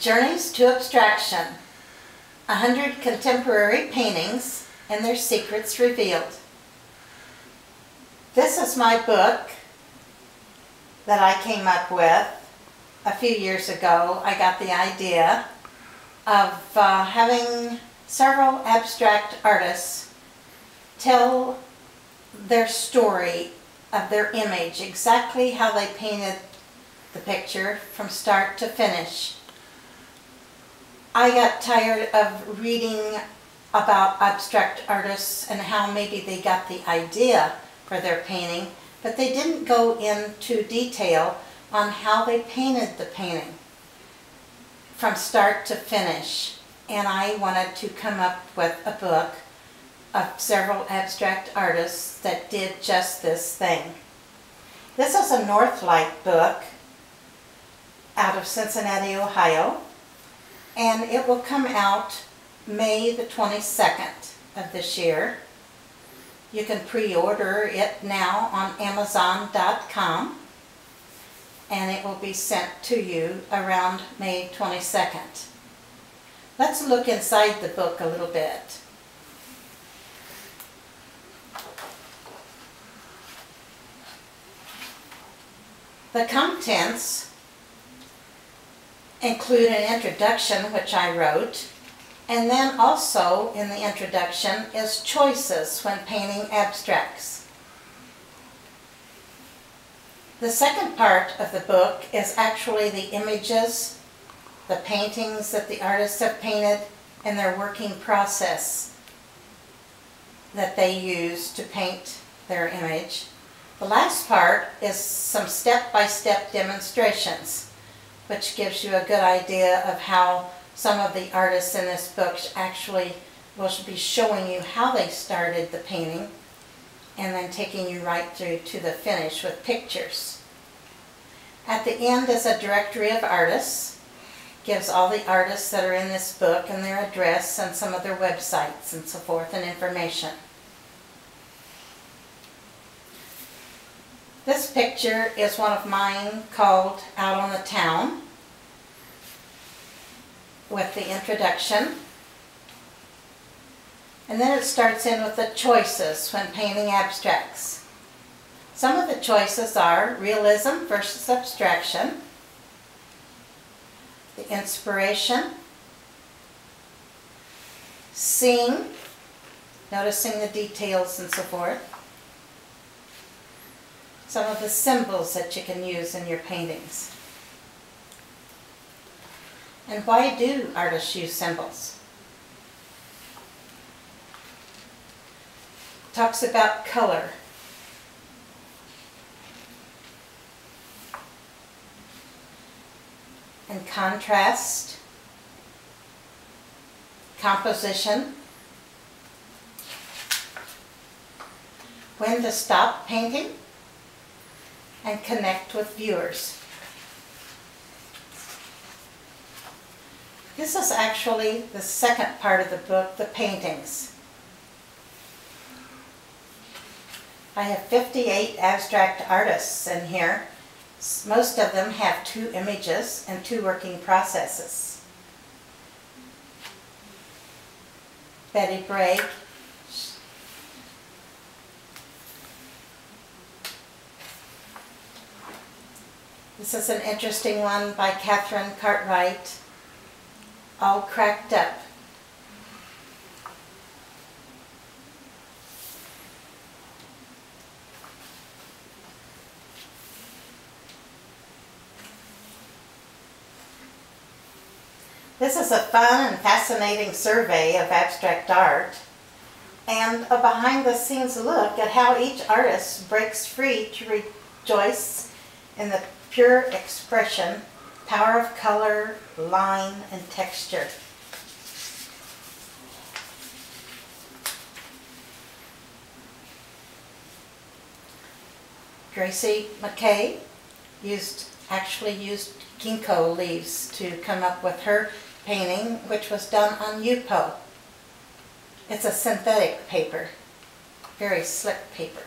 Journeys to Abstraction, 100 Contemporary Paintings and Their Secrets Revealed. This is my book that I came up with a few years ago. I got the idea of having several abstract artists tell their story of their image, exactly how they painted the picture from start to finish. I got tired of reading about abstract artists and how maybe they got the idea for their painting, but they didn't go into detail on how they painted the painting from start to finish. And I wanted to come up with a book of several abstract artists that did just this thing. This is a Northlight book out of Cincinnati, Ohio, and it will come out May the 22nd of this year. You can pre-order it now on Amazon.com, and it will be sent to you around May 22nd. Let's look inside the book a little bit. The contents include an introduction, which I wrote, and then also in the introduction is choices when painting abstracts. The second part of the book is actually the images, the paintings that the artists have painted, and their working process that they use to paint their image. The last part is some step-by-step demonstrations, which gives you a good idea of how some of the artists in this book actually will be showing you how they started the painting and then taking you right through to the finish with pictures. At the end is a directory of artists, gives all the artists that are in this book and their address and some of their websites and so forth and information. This picture is one of mine called Out on the Town, with the introduction. And then it starts in with the choices when painting abstracts. Some of the choices are realism versus abstraction, the inspiration, seeing, noticing the details and so forth, some of the symbols that you can use in your paintings. And why do artists use symbols? It talks about color, and contrast, composition, when to stop painting, and connect with viewers. This is actually the second part of the book, the paintings. I have 58 abstract artists in here. Most of them have 2 images and 2 working processes. Betty Bragg, this is an interesting one by Catherine Cartwright, All Cracked Up. This is a fun and fascinating survey of abstract art and a behind-the-scenes look at how each artist breaks free to rejoice in the pure expression, power of color, line, and texture. Gracie McKay actually used ginkgo leaves to come up with her painting, which was done on Yupo. It's a synthetic paper, very slick paper.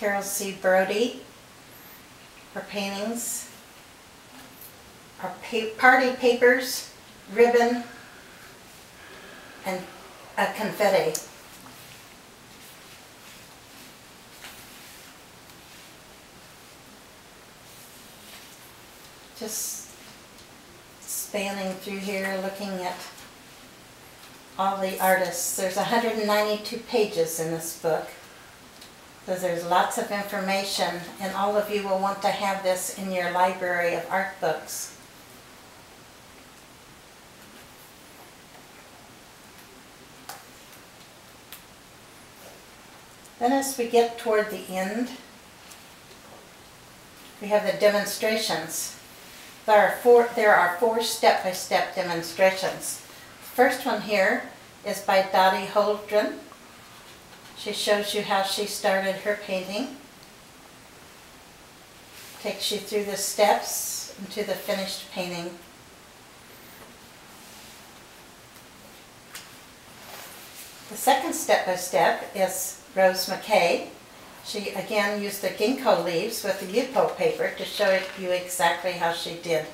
Carol C. Brody. Her paintings are party papers, ribbon, and a confetti. Just spanning through here, looking at all the artists. There's 192 pages in this book. So there's lots of information, and all of you will want to have this in your library of art books. Then as we get toward the end, we have the demonstrations. There are four step-by-step demonstrations. The first one here is by Dottie Holdren. She shows you how she started her painting. Takes you through the steps into the finished painting. The second step-by-step is Rose McKay. She again used the ginkgo leaves with the Yupo paper to show you exactly how she did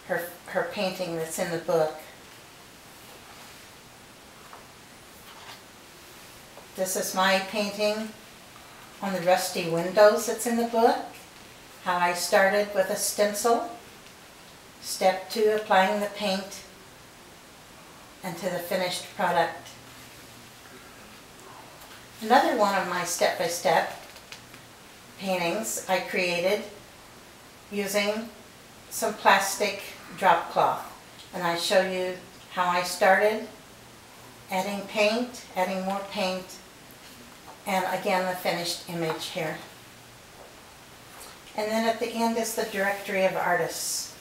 her painting that's in the book. This is my painting on the rusty windows that's in the book. How I started with a stencil. Step 2, applying the paint, and to the finished product. Another one of my step-by-step paintings I created using some plastic drop cloth. And I show you how I started, adding paint, adding more paint, and again the finished image here. And then at the end is the directory of artists.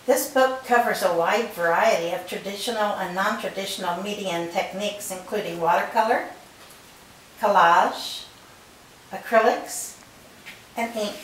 This book covers a wide variety of traditional and non-traditional medium techniques, including watercolor, collage, acrylics, and ink.